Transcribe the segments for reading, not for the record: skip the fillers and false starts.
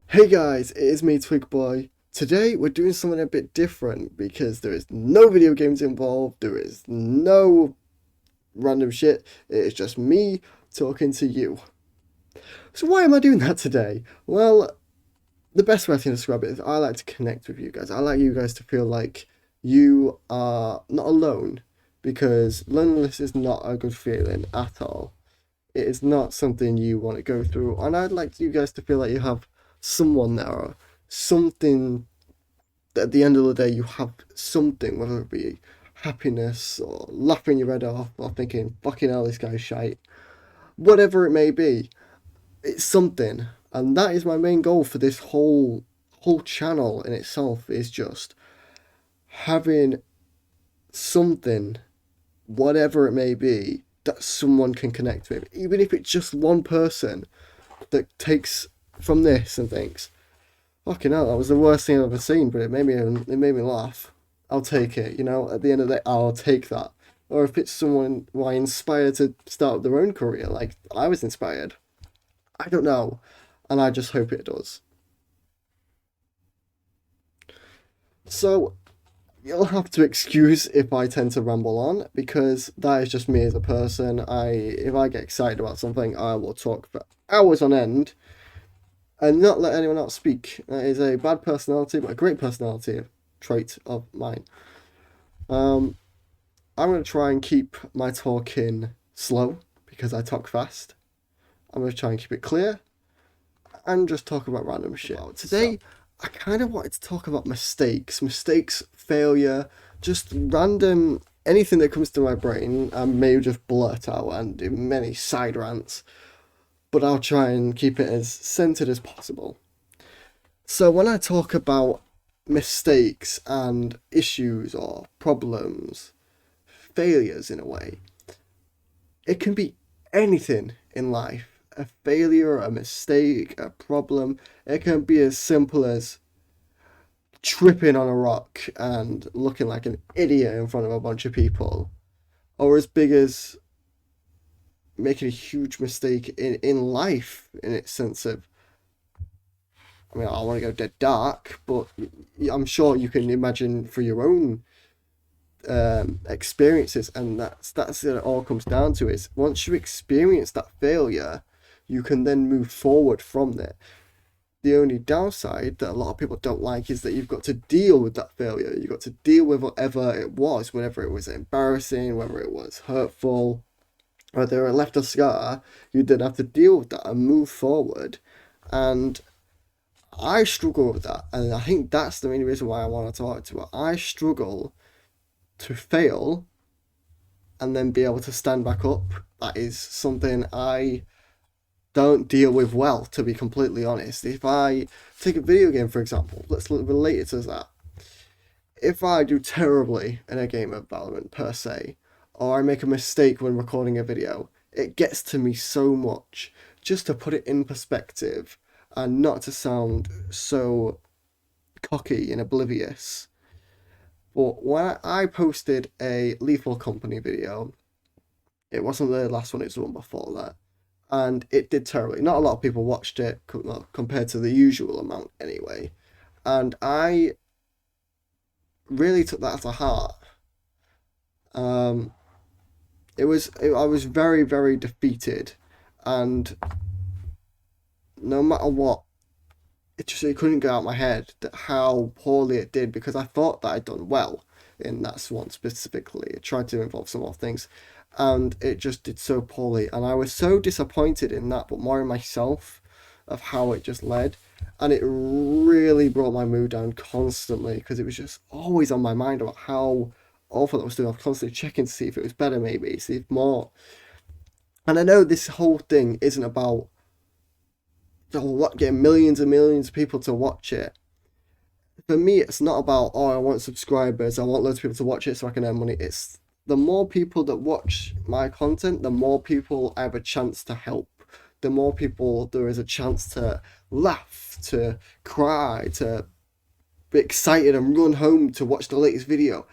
Hey guys, it is me, Twig Boy. Today we're doing something a bit different because there is no video games involved, there is no random shit, it is just me talking to you. So why am I doing that today? Well, the best way I can describe it is I like to connect with you guys. I like you guys to feel like you are not alone because loneliness is not a good feeling at all. It is not something you want to go through, and I'd like you guys to feel like you have someone there or something that at the end of the day you have something, whether it be happiness or laughing your head off or thinking, fucking hell, this guy's shite. Whatever it may be, it's something. And that is my main goal for this whole channel in itself is just having something, whatever it may be, that someone can connect with. Even if it's just one person that takes from this and thinks, fucking hell, that was the worst thing I've ever seen, but it made me laugh. I'll take it, you know, at the end of the day, I'll take that. Or if it's someone who I inspire to start their own career, like I was inspired. I don't know. And I just hope it does. So you'll have to excuse if I tend to ramble on because that is just me as a person. If I get excited about something, I will talk for hours on end and not let anyone else speak. That is a bad personality, but a great personality trait of mine. Um, I'm going to try and keep my talking slow because I talk fast. I'm going to try and keep it clear and just talk about random shit. Today, I kind of wanted to talk about mistakes, failure, just random anything that comes to my brain. I may just blurt out and do many side rants, but I'll try and keep it as centered as possible. So when I talk about mistakes and issues or problems, failures in a way, it can be anything in life. A failure, a mistake, a problem. It can be as simple as tripping on a rock and looking like an idiot in front of a bunch of people, or as big as making a huge mistake in life in its sense of, I mean, I don't want to go dead dark, but I'm sure you can imagine for your own experiences, and that's what it all comes down to is once you experience that failure, you can then move forward from there. The only downside that a lot of people don't like is that you've got to deal with that failure. You've got to deal with whatever it was, whether it was embarrassing, whether it was hurtful, whether it left a scar. You then have to deal with that and move forward. And I struggle with that, and I think that's the main reason why I want to talk to her. I struggle to fail and then be able to stand back up. That is something I don't deal with well, to be completely honest. If I take a video game, for example, let's relate it to that. If I do terribly in a game of Valorant per se, or I make a mistake when recording a video, it gets to me so much. Just to put it in perspective and not to sound so cocky and oblivious. But when I posted a Lethal Company video, it wasn't the last one, it was the one before that. And it did terribly. Not a lot of people watched it compared to the usual amount anyway. And I really took that to heart. Um, I was very, very defeated. And no matter what, it couldn't get out of my head that how poorly it did because I thought that I'd done well in that one specifically. It tried to involve some more things, and it just did so poorly. And I was so disappointed in that, but more in myself of how it just led. And it really brought my mood down constantly because it was just always on my mind about how awful it was doing. I was constantly checking to see if it was better, maybe, see if more. And I know this whole thing isn't about getting millions and millions of people to watch it. For me, it's not about, oh, I want subscribers, I want loads of people to watch it so I can earn money. It's the more people that watch my content, the more people I have a chance to help. The more people there is a chance to laugh, to cry, to be excited and run home to watch the latest video.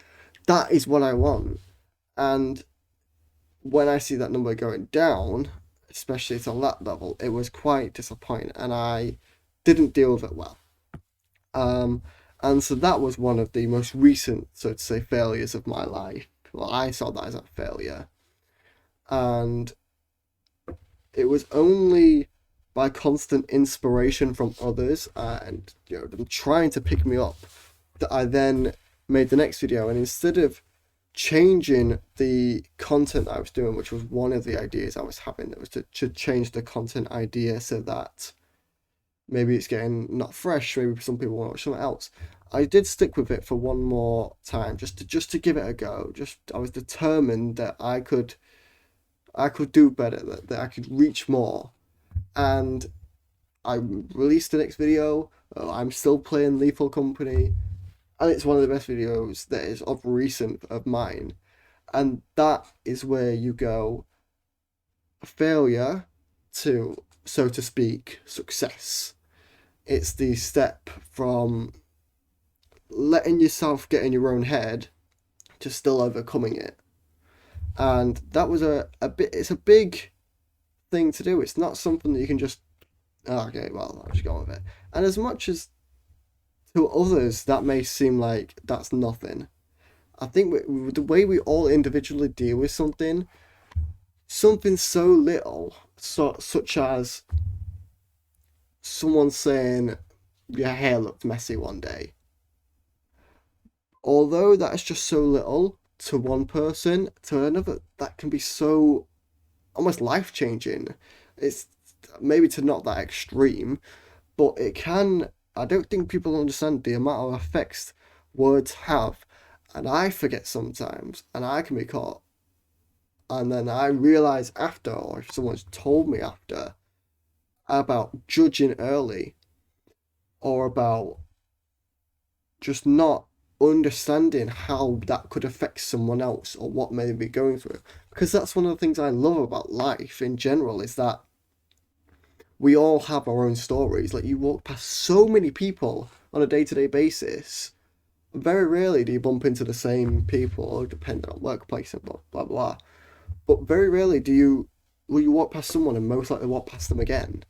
That is what I want. And when I see that number going down, especially to that level, it was quite disappointing. And I didn't deal with it well. And so that was one of the most recent, so to say, failures of my life. Well, I saw that as a failure. And it was only by constant inspiration from others and them trying to pick me up that I then made the next video. And instead of changing the content I was doing, which was one of the ideas I was having, that was to change the content idea so that maybe it's getting not fresh, maybe some people want to watch something else. I did stick with it for one more time, just to give it a go. I was determined that I could do better, that I could reach more. And I released the next video. I'm still playing Lethal Company, and it's one of the best videos that is of recent of mine. And that is where you go failure to, so to speak, success. It's the step from letting yourself get in your own head to still overcoming it. And that was it's a big thing to do. It's not something that you can just, okay, well, I'll just go with it. And as much as to others that may seem like that's nothing, I think the way we all individually deal with something so little, such as someone saying your hair looked messy one day, although that's just so little to one person, to another that can be so almost life-changing. It's maybe to not that extreme, but it can. I don't think people understand the amount of effects words have, and I forget sometimes, and I can be caught, and then I realize after, or if someone's told me after, about judging early, or about just not understanding how that could affect someone else or what may be going through. Because that's one of the things I love about life in general, is that we all have our own stories. Like, you walk past so many people on a day-to-day basis. Very rarely do you bump into the same people, depending on workplace and blah blah blah. But very rarely will you walk past someone and most likely walk past them again.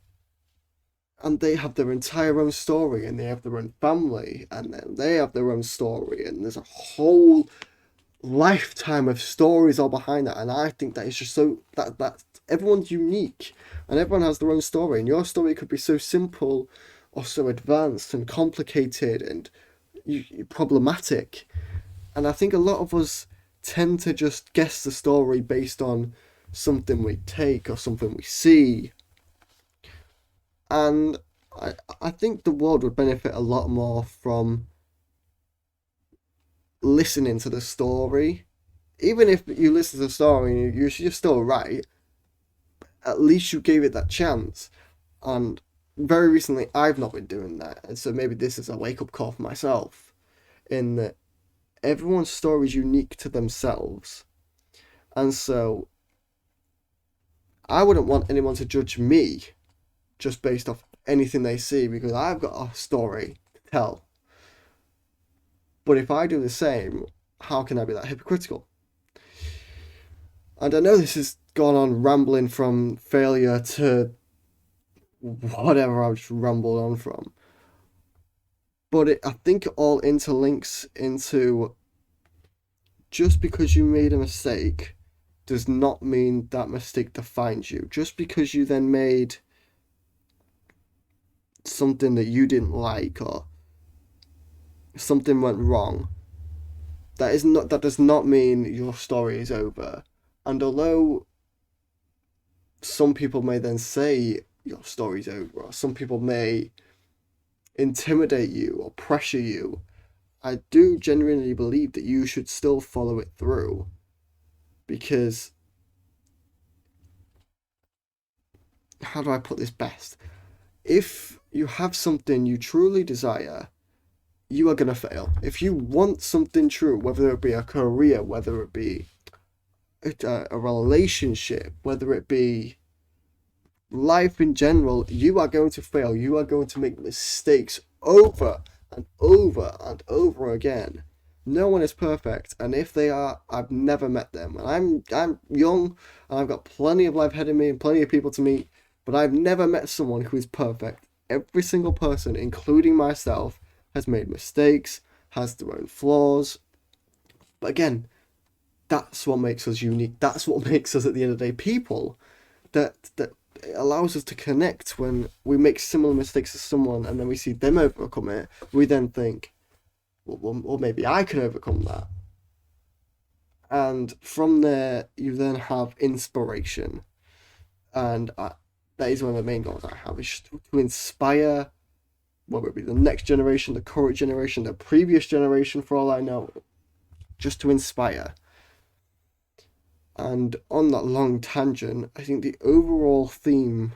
And they have their entire own story, and they have their own family, and then they have their own story, and there's a whole lifetime of stories all behind that. And I think that is just so that everyone's unique, and everyone has their own story, and your story could be so simple or so advanced and complicated and problematic. And I think a lot of us tend to just guess the story based on something we take or something we see. And I think the world would benefit a lot more from listening to the story. Even if you listen to the story and you're still right, at least you gave it that chance. And very recently, I've not been doing that. And so maybe this is a wake-up call for myself, in that everyone's story is unique to themselves. And so I wouldn't want anyone to judge me just based off anything they see, because I've got a story to tell. But if I do the same, how can I be that hypocritical? And I know this has gone on rambling from failure to whatever I've just rambled on from. But I think it all interlinks into, just because you made a mistake does not mean that mistake defines you. Just because you then made something that you didn't like, or something went wrong, that does not mean your story is over. And although some people may then say your story's over, or some people may intimidate you or pressure you, I do genuinely believe that you should still follow it through. Because, how do I put this best? If you have something you truly desire, you are going to fail. If you want something true, whether it be a career, whether it be a relationship, whether it be life in general, you are going to fail. You are going to make mistakes over and over and over again. No one is perfect, and if they are, I've never met them. And I'm young, and I've got plenty of life ahead of me and plenty of people to meet, but I've never met someone who is perfect, every single person, including myself, has made mistakes, has their own flaws. But again, that's what makes us unique. That's what makes us, at the end of the day, people. That it allows us to connect when we make similar mistakes as someone, and then we see them overcome it. We then think, well, maybe I can overcome that. And from there, you then have inspiration, and that is one of the main goals I have, is to inspire, whether it be the next generation, the current generation, the previous generation, for all I know, just to inspire. And on that long tangent, I think the overall theme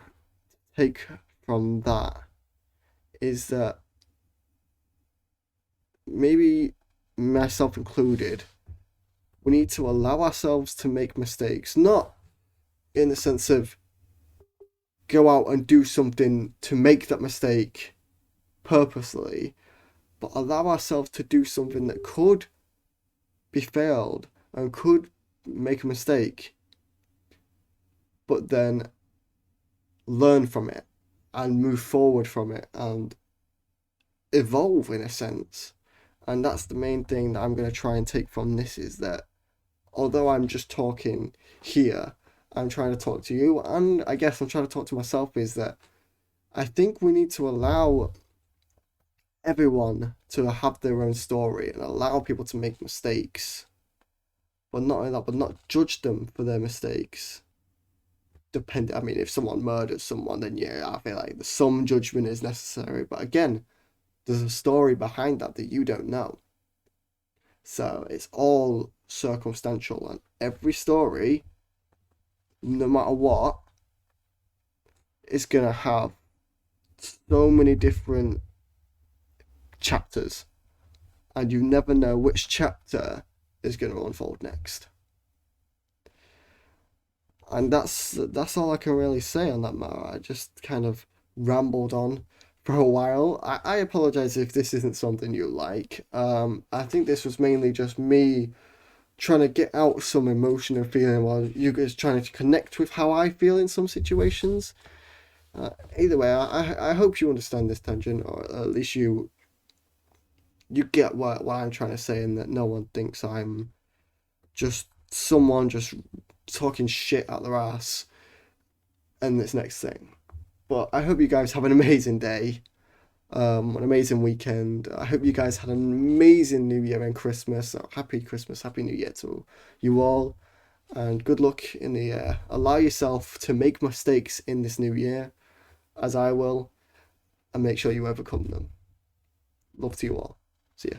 to take from that is that, maybe myself included, we need to allow ourselves to make mistakes, not in the sense of go out and do something to make that mistake purposely, but allow ourselves to do something that could be failed and could make a mistake, but then learn from it and move forward from it and evolve in a sense. And that's the main thing that I'm going to try and take from this, is that although I'm just talking here, I'm trying to talk to you, and I guess I'm trying to talk to myself, is that I think we need to allow everyone to have their own story and allow people to make mistakes, but not only that, but not judge them for their mistakes. I mean, if someone murders someone, then yeah, I feel like some judgment is necessary, but again, there's a story behind that you don't know. So it's all circumstantial, and every story, no matter what, is gonna have so many different chapters, and you never know which chapter is going to unfold next. And that's all I can really say on that matter. I just kind of rambled on for a while. I apologize if this isn't something you like. I think this was mainly just me trying to get out some emotion and feeling, while you guys trying to connect with how I feel in some situations. Either way, I hope you understand this tangent, or at least you get what I'm trying to say, and that no one thinks I'm just someone just talking shit out their ass and this next thing. But I hope you guys have an amazing day, an amazing weekend. I hope you guys had an amazing New Year and Christmas. So happy Christmas, happy New Year to you all, and good luck in the year. Allow yourself to make mistakes in this new year, as I will, and make sure you overcome them. Love to you all. See ya.